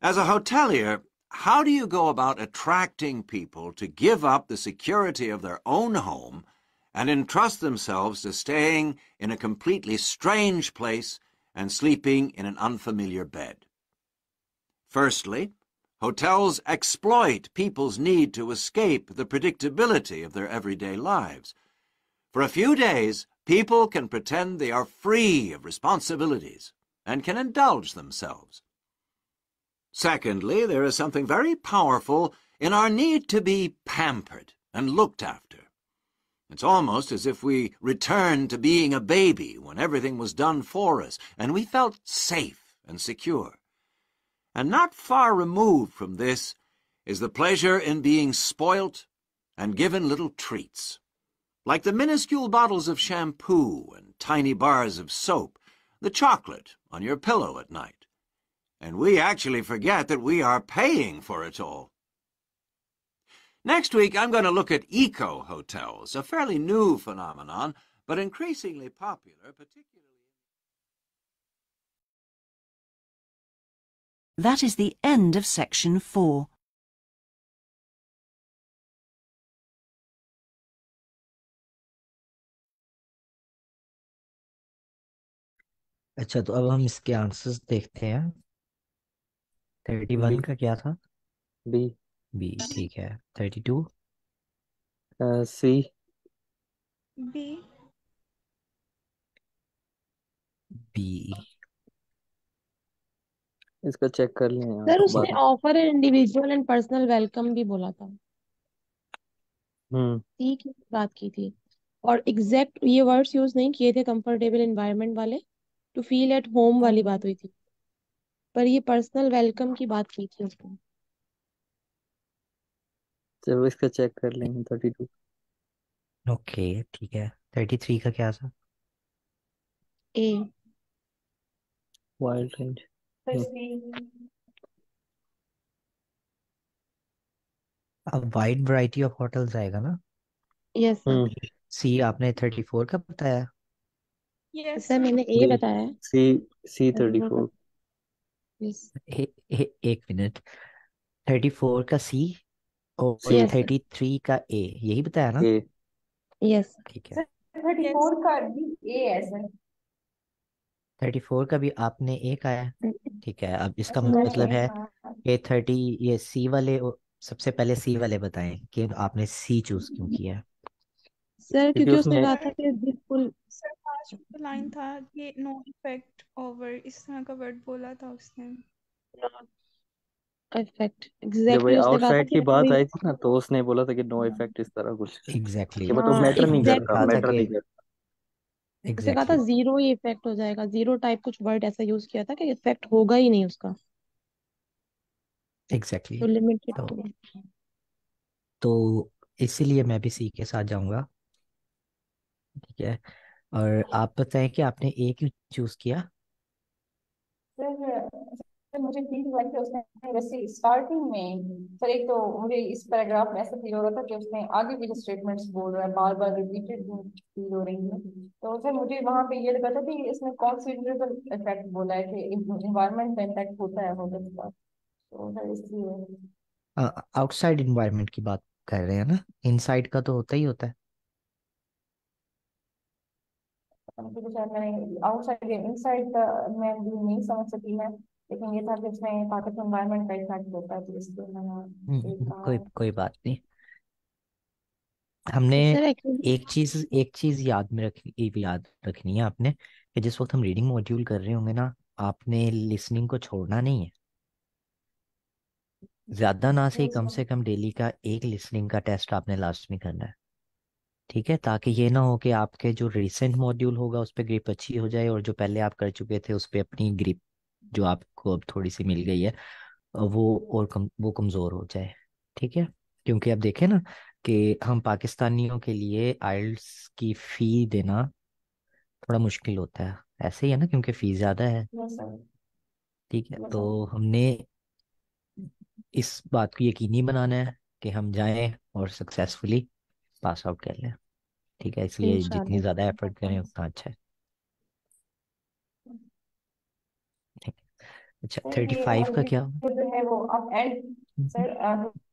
As a hotelier, how do you go about attracting people to give up the security of their own home and entrust themselves to staying in a completely strange place and sleeping in an unfamiliar bed? Firstly, hotels exploit people's need to escape the predictability of their everyday lives. For a few days, people can pretend they are free of responsibilities and can indulge themselves. Secondly, there is something very powerful in our need to be pampered and looked after. It's almost as if we returned to being a baby when everything was done for us and we felt safe and secure. And not far removed from this is the pleasure in being spoilt and given little treats, like the minuscule bottles of shampoo and tiny bars of soap, the chocolate on your pillow at night. And we actually forget that we are paying for it all. Next week, I'm going to look at eco-hotels, a fairly new phenomenon, but increasingly popular, particularly... That is the end of section 4. अच्छा, तो अब हम इसके answers देखते हैं। 31 का क्या था? बी। बी, ठीक है। 32 सी। बी। बी। इसका चेक कर लें यार सर बाद उसने में। Offer and individual and personal welcome भी बोला था, सी की बात की थी, और एग्जैक्ट ये वर्ड्स यूज नहीं किए थे कंफर्टेबल एनवायरनमेंट वाले, टू फील एट होम वाली बात हुई थी, पर ये पर्सनल वेलकम की बात की थी उसने। चलो इसका चेक कर लेंगे 32। ओके, ठीक है। 33 का क्या था? ए। Wild range. अब वाइड वैरायटी ऑफ होटल्स आएगा ना? Yes sir. सी आपने 34 का बताया? यस सर मैंने ए बी। बताया है। सी 34 का 34। यस। एक मिनट। 34 का सी और यस सर। 33 का ए, यही बताया ना? ए। यस। ठीक है। 34 का भी ए है सर। 34 का भी आपने एक आया। ठीक है, अब इसका अच्छा मैंने मतलब एक है हाँ कि 30, ये सी वाले, सबसे पहले सी वाले बताएं कि आपने सी चूज क्यों किया। सर क्योंकि क्योंकि उसने उसमें कहा था सर कि बिल्कुल सर लास्ट में तो लाइन था कि नो इफेक्ट ओवर इस तरह का वर्ड बोला था उसने। इफेक्ट जब एग्जैक्टली ये उसने कहा था आउटसाइड की कि बात आई थी ना, तो उसने बोला था कि नो इफेक्ट इस तरह कुछ, एग्जैक्टली कि मतलब हाँ मैटर नहीं उसने करता, कहा था एग्जैक्टली मैटर कि नहीं करता। उसने कहा था एग्जैक्टली जीरो ही इफेक्ट हो जाएगा, जीरो टाइप कुछ वर्ड ऐसा यूज किया था कि इफेक्ट होगा ही नहीं उसका, एग्जैक्टली तो लिमिटेड तो टू। तो इसीलिए मैं भी सी के साथ जाऊंगा। ठीक है, और आप बताएं कि आपने ए क्यों चूज किया। सर सर मुझे फील हुआ कि उसने वैसे स्टार्टिंग में सर एक तो मुझे इस पैराग्राफ में ऐसा फील हो रहा था कि उसने आगे भी जो स्टेटमेंट्स बोल रहा है बार बार रिपीटेड फील हो रही है। तो सर मुझे वहां पे ये लगा था कि इसने कॉन्सिडरेबल इफेक्ट बोला है कि इन्वायरमेंट का इफेक्ट होता है होने के बाद। तो सर इसलिए आउटसाइड इन्वायरमेंट की बात कर रहे हैं ना, इनसाइड का तो होता ही होता है। मुझे शायद मैंने आउटसाइड इनसाइड का मैं भी नहीं समझ सकी मैं, लेकिन ये था कि इसमें ताकत एनवायरनमेंट का इफेक्ट होता है तो इसलिए मैंने ये कहा कोई है। कोई बात नहीं। हमने सर एक्चुअली एक चीज याद रखनी है आपने, कि जिस वक्त हम रीडिंग मॉड्यूल कर रहे होंगे ना, आपने लिसनिंग को छोड़ना नहीं है। ज्यादा ना सही, कम से कम डेली का एक लिसनिंग का टेस्ट आपने लास्ट में करना है। ठीक है, ताकि ये ना हो कि आपके जो रिसेंट मॉड्यूल होगा उस पर ग्रिप अच्छी हो जाए, और जो पहले आप कर चुके थे उस पर अपनी ग्रिप जो आपको अब थोड़ी सी मिल गई है वो कमजोर हो जाए। ठीक है, क्योंकि अब देखें ना कि हम पाकिस्तानियों के लिए आइल्स की फी देना थोड़ा मुश्किल होता है, ऐसे ही है ना, क्योंकि फीस ज्यादा है। Yes sir. ठीक है, यस तो सर। हमने इस बात को यकीनी बनाना है कि हम जाएं और सक्सेसफुली पास आउट कर लें। ठीक है, इसलिए जितनी ज्यादा इंशाल्लाह। एफर्ट करें उतना अच्छा है। ठीक है। अच्छा, सर थर्टी ये फाइव का क्या। ऑडियो जो है वो आप एंड सर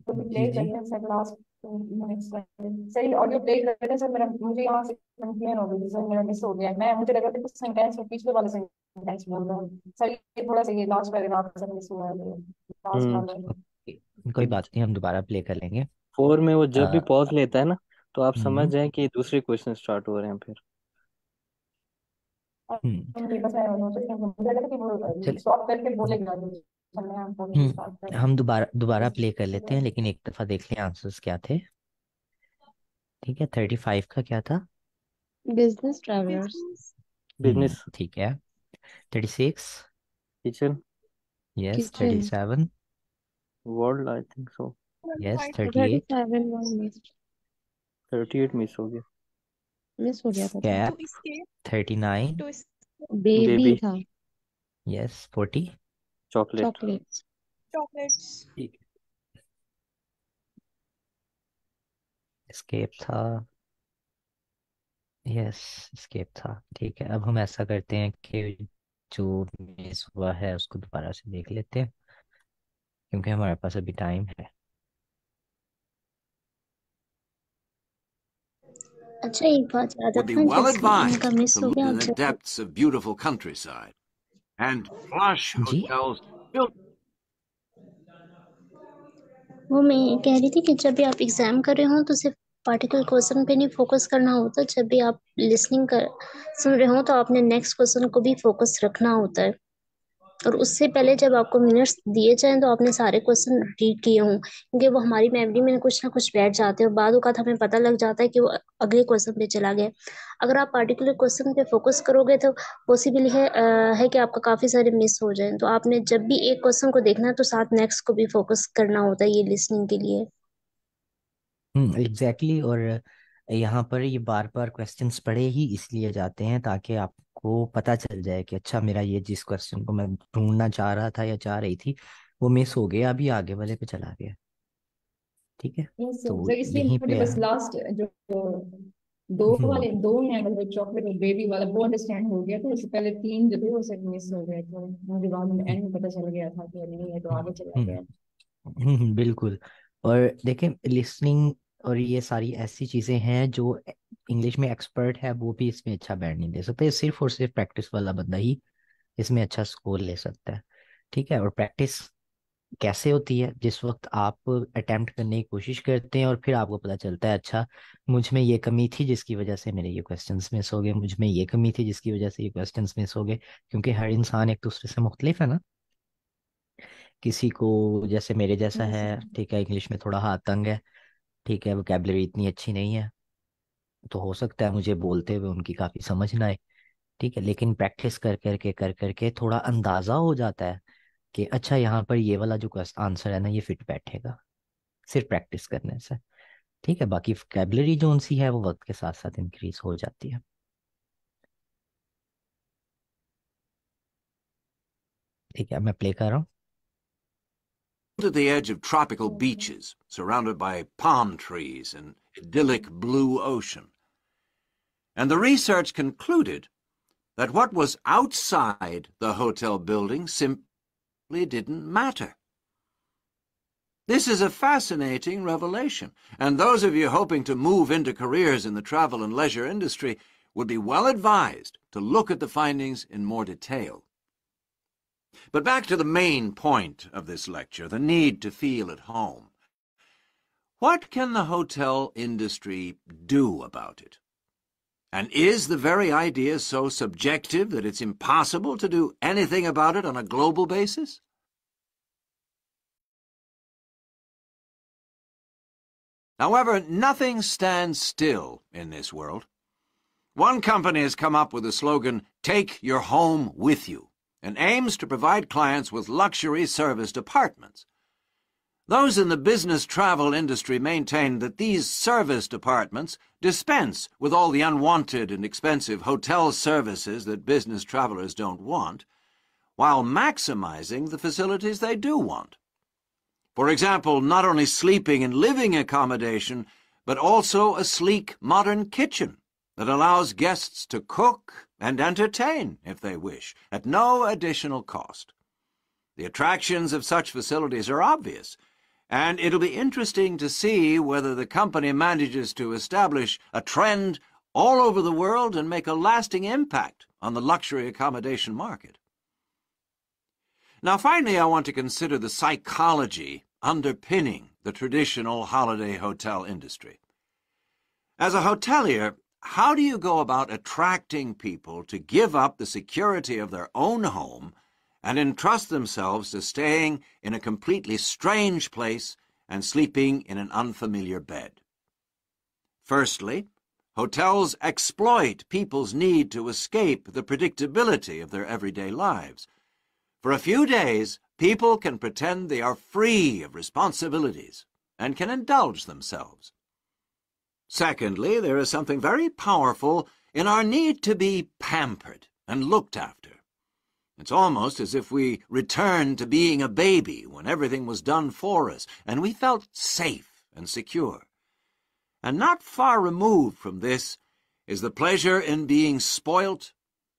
प्ले जी कर जी। लें सर लास्ट 2 मिनट्स सर ये ऑडियो प्ले कर लें सर मेरा मुझे यहाँ से कंप्लेन हो गई सर मेरा मिस हो गया मैं मुझे लगा था कुछ सेंटेंस में पिछले वाले सेंटेंस बोल रहा हूँ सर ये थोड़ा सा ये लास्ट पैराग्राफ सर मिस हुआ है लास्ट हम्म वाला। कोई बात नहीं, हम दोबारा प्ले कर लेंगे। 4 में वो जब भी आ, पॉज लेता है ना, तो आप समझ हम्म जाएं कि दूसरे क्वेश्चन स्टार्ट हो रहे हैं फिर। हम्म मुझे बस मैं नोटिस नहीं मुझे लगा कि वो चल स्टॉप करके बोलेगा जो हमने हमको स्टार्ट कर हम दोबारा दोबारा प्ले कर लेते हैं, दिया। लेकिन एक दफा देख लें आंसर्स क्या थे। ठीक है, 35 का क्या था। Business travellers. बिजनेस ठीक है, 36। Kitchen yes, kitchen. 37। World I think so. Yes, thirty 38। Seven one miss 38 miss हो गया। मिस हो गया था तो कैप। तो इसके 39। तो इस बेबी बेबी था। यस, 40। चॉकलेट। चॉकलेट्स। चॉकलेट्स ठीक है, स्केप था। यस, स्केप था। ठीक है, अब हम ऐसा करते हैं कि जो मिस हुआ है उसको दोबारा से देख लेते हैं, क्योंकि हमारे पास अभी टाइम है। अच्छा एक बात याद Would be रखना well जैसे इनका advised मिस to हो look गया in आप the जब depths of beautiful countryside and plush जी। hotels built. वो मैं कह रही थी कि जब भी आप एग्जाम कर रहे हो तो सिर्फ पार्टिकुलर क्वेश्चन पे नहीं फोकस करना होता, जब भी आप लिसनिंग कर सुन रहे हो तो आपने नेक्स्ट क्वेश्चन को भी फोकस रखना होता है। और उससे पहले जब आपको मिनट्स दिए जाएं तो आपने सारे क्वेश्चन रीड किए हों, क्योंकि वो हमारी मेमोरी में कुछ ना कुछ बैठ जाते हैं और बाद औक़ात हमें पता लग जाता है कि वो अगले क्वेश्चन पे चला गया। अगर आप पार्टिकुलर क्वेश्चन पे फोकस करोगे तो पॉसिबल है कि आपका काफ़ी सारे मिस हो जाएं। तो आपने जब भी एक क्वेश्चन को देखना है तो साथ नेक्स्ट को भी फोकस करना होता है ये लिसनिंग के लिए। एग्जैक्टली, और यहाँ पर ये बार बार क्वेश्चंस पढ़े ही इसलिए जाते हैं ताकि आपको पता चल जाए कि अच्छा, मेरा ये जिस क्वेश्चन को मैं ढूंढना चाह रहा था या चाह रही थी वो मिस हो गया, अभी आगे वाले पे चला गया। ठीक है, यस सर तो सर इसलिए यहीं मुझे पे बस लास्ट जो दो हम्म वाले दो हैं मतलब चॉकलेट और बेबी वाला वो अंडरस्टैंड हो गया, तो उससे पहले तीन जो थे वो सब मिस हो गए, तो मुझे बाद में एंड में पता चल गया था कि नहीं है तो आगे चला हम्म गया। बिल्कुल। और देखें, लिसनिंग और ये सारी ऐसी चीजें हैं जो इंग्लिश में एक्सपर्ट है वो भी इसमें अच्छा बैंड नहीं दे सकते, सिर्फ और सिर्फ प्रैक्टिस वाला बंदा ही इसमें अच्छा स्कोर ले सकता है। ठीक है, और प्रैक्टिस कैसे होती है? जिस वक्त आप अटेम्प्ट करने की कोशिश करते हैं और फिर आपको पता चलता है अच्छा मुझ में ये कमी थी जिसकी वजह से मेरे ये क्वेश्चंस मिस हो गए, मुझ में ये कमी थी जिसकी वजह से ये क्वेश्चंस मिस हो गए, क्योंकि हर इंसान एक दूसरे से मुख्तलिफ है ना। किसी को जैसे मेरे जैसा यस है, ठीक है, इंग्लिश में थोड़ा हाथ तंग है, ठीक है, वोकेबलरी इतनी अच्छी नहीं है, तो हो सकता है मुझे बोलते हुए उनकी काफ़ी समझ ना आए। ठीक है, लेकिन प्रैक्टिस कर करके थोड़ा अंदाज़ा हो जाता है कि अच्छा यहाँ पर ये वाला जो आंसर है ना ये फिट बैठेगा, सिर्फ प्रैक्टिस करने से। ठीक है, बाकी वोकेबलरी जो उनसी है वो वक्त के साथ साथ इंक्रीज हो जाती है। ठीक है, मैं प्ले कर रहा हूँ। To the edge of tropical beaches, surrounded by palm trees and idyllic blue ocean. And the research concluded that what was outside the hotel building simply didn't matter. This is a fascinating revelation, and those of you hoping to move into careers in the travel and leisure industry would be well advised to look at the findings in more detail. But back to the main point of this lecture, the need to feel at home. What can the hotel industry do about it? And is the very idea so subjective that it's impossible to do anything about it on a global basis? However, nothing stands still in this world. One company has come up with the slogan, "Take your home with you," and aims to provide clients with luxury serviced apartments. Those in the business travel industry maintain that these serviced apartments dispense with all the unwanted and expensive hotel services that business travelers don't want, while maximizing the facilities they do want. For example, not only sleeping and living accommodation, but also a sleek modern kitchen that allows guests to cook and entertain, if they wish, at no additional cost. The attractions of such facilities are obvious, and it'll be interesting to see whether the company manages to establish a trend all over the world and make a lasting impact on the luxury accommodation market. Now, finally, I want to consider the psychology underpinning the traditional holiday hotel industry. As a hotelier, how do you go about attracting people to give up the security of their own home and entrust themselves to staying in a completely strange place and sleeping in an unfamiliar bed? Firstly, hotels exploit people's need to escape the predictability of their everyday lives. For a few days, people can pretend they are free of responsibilities and can indulge themselves. Secondly, there is something very powerful in our need to be pampered and looked after. It's almost as if we returned to being a baby when everything was done for us and we felt safe and secure. And not far removed from this is the pleasure in being spoilt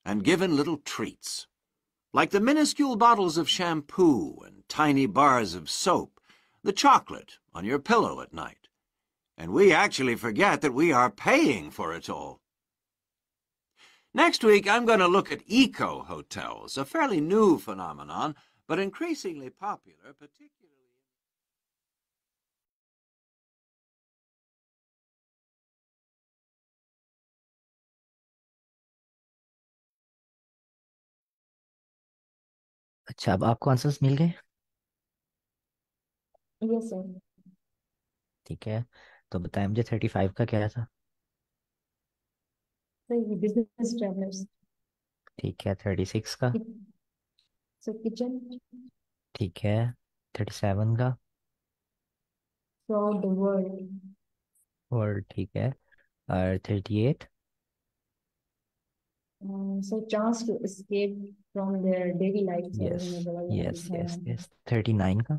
and given little treats, like the minuscule bottles of shampoo and tiny bars of soap, the chocolate on your pillow at night. And we actually forget that we are paying for it all. Next week, I'm going to look at eco-hotels, a fairly new phenomenon, but increasingly popular, particularly... अच्छा, अब आपको answers मिल गए? Yes sir. ठीक है, तो बताएं मुझे 35 का क्या था? Sir business travellers. ठीक है, 36 का? Sir kitchen. ठीक है, 37 का? Through the world. और ठीक है, और 38? Sir chance to escape from their daily life sir yes उन्हें बड़ा यस जरूरी यस है। यस 39 का?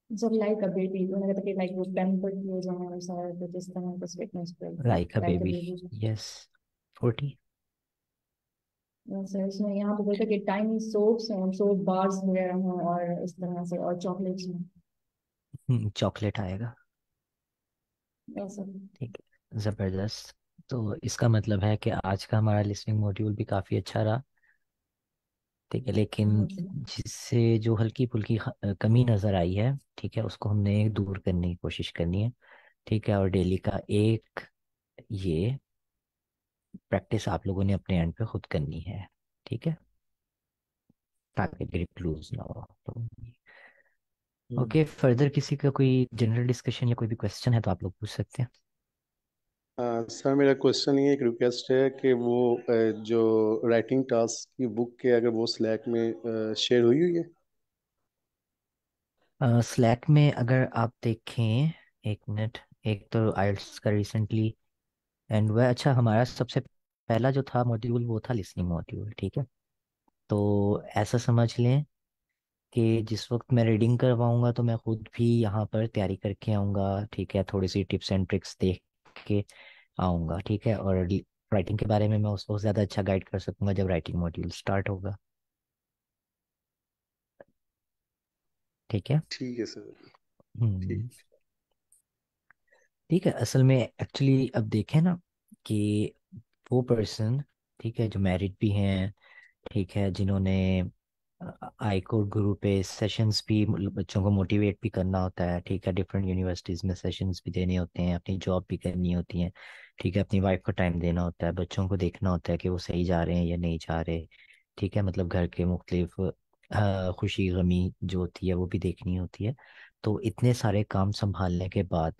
सर लाइक अ बेबी उन्हें कहता कि लाइक वो पैम्पर्ड किए जाए और सारा तो जिस तरह का स्वीटनेस पे like a like a baby. Baby. Yes 40? Sir इसमें यहाँ पे बोलता कि टाइनी सोप्स हैं सोप बार्स वगैरह हैं और इस तरह से और चॉकलेट्स हैं। चॉकलेट आएगा। Yes sir. ठीक है, जबरदस्त। तो इसका मतलब है कि आज का हमारा लिसनिंग मॉड्यूल भी काफ़ी अच्छा रहा। ठीक है, लेकिन जिससे जो हल्की फुल्की कमी नजर आई है, ठीक है, उसको हमने दूर करने की कोशिश करनी है। ठीक है, और डेली का एक ये प्रैक्टिस आप लोगों ने अपने एंड पे खुद करनी है। ठीक है, ताकि ग्रिप लूज ना हो आप लोगों की। ओके, फर्दर किसी का कोई जनरल डिस्कशन या कोई भी क्वेश्चन है तो आप लोग पूछ सकते हैं। सर मेरा क्वेश्चन ये एक रिक्वेस्ट है कि वो जो राइटिंग टास्क की बुक के अगर वो स्लैक में शेयर हुई हुई है। स्लैक में अगर आप देखें, एक मिनट, एक तो आइल्स का रिसेंटली एंड वह, अच्छा, हमारा सबसे पहला जो था मॉड्यूल वो था लिसनिंग मॉड्यूल। ठीक है, तो ऐसा समझ लें कि जिस वक्त मैं रीडिंग करवाऊंगा तो मैं खुद भी यहाँ पर तैयारी करके आऊँगा। ठीक है, थोड़ी सी टिप्स एंड ट्रिक्स देख के आऊँगा। ठीक है, और राइटिंग के बारे में मैं उसको ज़्यादा अच्छा गाइड कर सकूंगा जब राइटिंग मॉड्यूल स्टार्ट होगा। ठीक है। ठीक है सर। हम्म। ठीक। ठीक है, असल में एक्चुअली अब देखें ना कि वो पर्सन, ठीक है, जो मैरिड भी हैं, ठीक है, जिन्होंने आई कोड गुरु पे सेशंस भी, मतलब बच्चों को मोटिवेट भी करना होता है। ठीक है, डिफरेंट यूनिवर्सिटीज में सेशंस भी देने होते हैं, अपनी जॉब भी करनी होती है। ठीक है, अपनी वाइफ को टाइम देना होता है, बच्चों को देखना होता है कि वो सही जा रहे हैं या नहीं जा रहे। ठीक है, मतलब घर के मुख्तलिफ खुशी गमी जो होती है वो भी देखनी होती है। तो इतने सारे काम संभालने के बाद,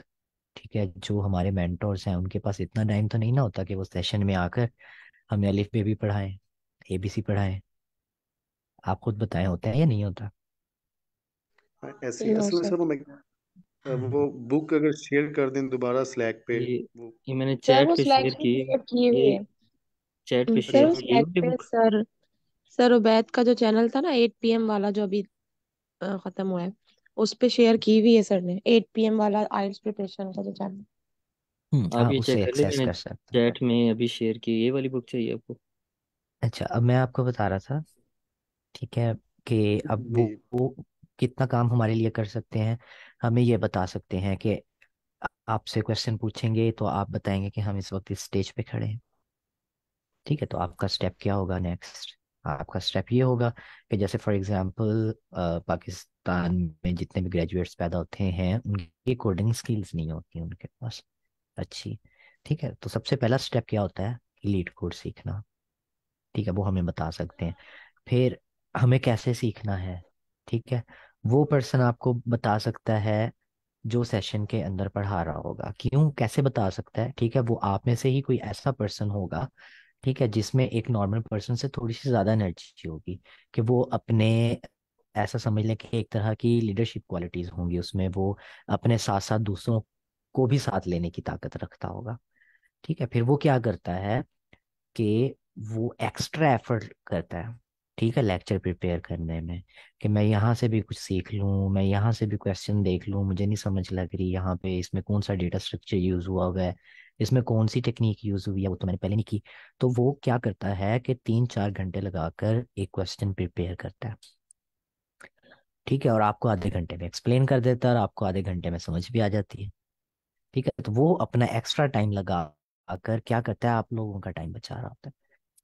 ठीक है, जो हमारे मेंटोर्स हैं उनके पास इतना टाइम तो नहीं ना होता कि वो सेशन में आकर हमें अलिफ बे भी पढ़ाएं, एबीसी पढ़ाएं। आप खुद बताएं, होता है या नहीं होता? ऐसे नो असल में सर। सर वो बुक अगर शेयर कर दें दोबारा स्लैक पे ये वो। ये मैंने सर चैट वो पे स्लैक शेयर पे की। शेयर की हुई ये है। चैट पे सर शेयर वो अच्छा। की यही स्लैक वाली पे बुक। सर उबैद का जो चैनल था ना 8 PM वाला जो अभी खत्म हुआ है, उस पे शेयर की हुई है सर ने, 8 PM वाला आइल्स प्रिपरेशन का जो चैनल। आप हाँ, ये चेक उससे कर ले, एक्सेस मैंने कर सकते हैं। चैट में अभी शेयर की, ये वाली बुक चाहिए आपको? अच्छा, अब मैं आपको बता रहा था, ठीक है, कि अब जी। वो कितना काम हमारे लिए कर सकते हैं। हमें ये बता सकते हैं कि आपसे क्वेश्चन पूछेंगे तो आप बताएंगे कि हम इस वक्त इस स्टेज पे खड़े हैं। ठीक है, तो आपका स्टेप क्या होगा नेक्स्ट? आपका स्टेप ये होगा कि जैसे फॉर एग्जांपल पाकिस्तान में जितने भी ग्रेजुएट्स पैदा होते हैं उनकी कोडिंग स्किल्स नहीं होती उनके पास अच्छी। ठीक है, तो सबसे पहला स्टेप क्या होता है? लीड कोड सीखना। ठीक है, वो हमें बता सकते हैं। फिर हमें कैसे सीखना है, ठीक है, वो पर्सन आपको बता सकता है जो सेशन के अंदर पढ़ा रहा होगा। क्यों, कैसे बता सकता है? ठीक है, वो आप में से ही कोई ऐसा पर्सन होगा, ठीक है, जिसमें एक नॉर्मल पर्सन से थोड़ी सी ज्यादा एनर्जी होगी, कि वो अपने, ऐसा समझ लें कि एक तरह की लीडरशिप क्वालिटीज होंगी उसमें, वो अपने साथ साथ दूसरों को भी साथ लेने की ताकत रखता होगा। ठीक है, फिर वो क्या करता है कि वो एक्स्ट्रा एफर्ट करता है, ठीक है, लेक्चर प्रिपेयर करने में, कि मैं यहाँ से भी कुछ सीख लूँ, मैं यहाँ से भी क्वेश्चन देख लूँ, मुझे नहीं समझ लग रही यहाँ पे इसमें कौन सा डेटा स्ट्रक्चर यूज हुआ है, इसमें कौन सी टेक्निक यूज हुई है, वो तो मैंने पहले नहीं की। तो वो क्या करता है कि 3-4 घंटे लगाकर एक क्वेश्चन प्रिपेयर करता है। ठीक है, और आपको आधे घंटे में एक्सप्लेन कर देता है और आपको आधे घंटे में समझ भी आ जाती है। ठीक है, तो वो अपना एक्स्ट्रा टाइम लगा कर क्या करता है, आप लोगों का टाइम बचा रहा होता है।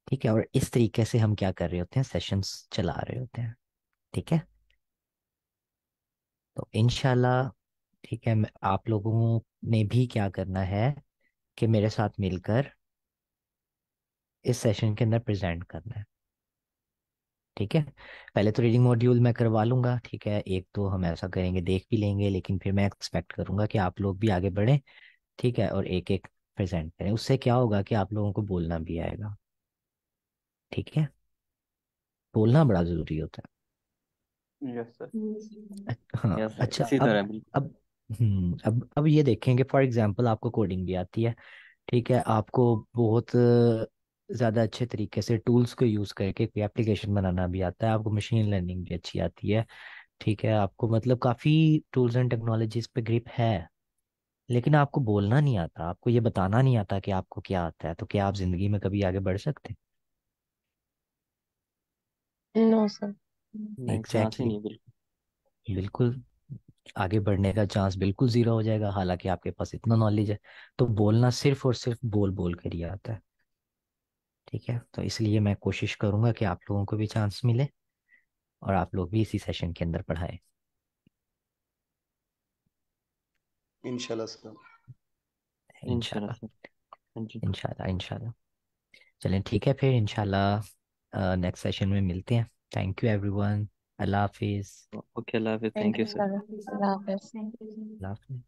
ठीक है, और इस तरीके से हम क्या कर रहे होते हैं, सेशंस चला रहे होते हैं। ठीक है, तो इंशाल्लाह, ठीक है, आप लोगों ने भी क्या करना है कि मेरे साथ मिलकर इस सेशन के अंदर प्रेजेंट करना है। ठीक है, पहले तो रीडिंग मॉड्यूल मैं करवा लूंगा, ठीक है, एक तो हम ऐसा करेंगे, देख भी लेंगे, लेकिन फिर मैं एक्सपेक्ट करूंगा कि आप लोग भी आगे बढ़ें। ठीक है, और एक एक प्रेजेंट करें, उससे क्या होगा कि आप लोगों को बोलना भी आएगा। ठीक है, बोलना बड़ा जरूरी होता यस सर। है। हाँ, यस सर, अच्छा, इसी तरह बिल्कुल। अब ये देखेंगे, फॉर एग्जांपल आपको कोडिंग भी आती है, ठीक है, आपको बहुत ज़्यादा अच्छे तरीके से टूल्स को यूज़ करके कोई एप्लीकेशन बनाना भी आता है, आपको मशीन लर्निंग भी अच्छी आती है। ठीक है, आपको मतलब काफ़ी टूल्स एंड टेक्नोलॉजीज पे ग्रिप है, लेकिन आपको बोलना नहीं आता, आपको ये बताना नहीं आता कि आपको क्या आता है, तो क्या आप ज़िंदगी में कभी आगे बढ़ सकते? No sir. नहीं, चांस ही एग्जैक्टली, नहीं बिल्कुल। बिल्कुल, आगे बढ़ने का चांस बिल्कुल जीरो हो जाएगा, हालांकि आपके पास इतना नॉलेज है। तो बोलना सिर्फ और सिर्फ बोल बोल कर ही आता है। ठीक है, तो इसलिए मैं कोशिश करूंगा कि आप लोगों को भी चांस मिले और आप लोग भी इसी सेशन के अंदर पढ़ाएं। इंशाल्लाह सर। इंशाल्लाह इंशाल्लाह सर। हाँ जी। इंशाल्लाह इंशाल्लाह। चलें ठीक है, फिर इंशाल्लाह नेक्स्ट सेशन में मिलते हैं। Thank you everyone. अल्लाह हाफिज़। ओके, अल्लाह हाफिज़। Thank thank you you sir. Sir, अल्लाह हाफिज। अल्लाह हाफिज़।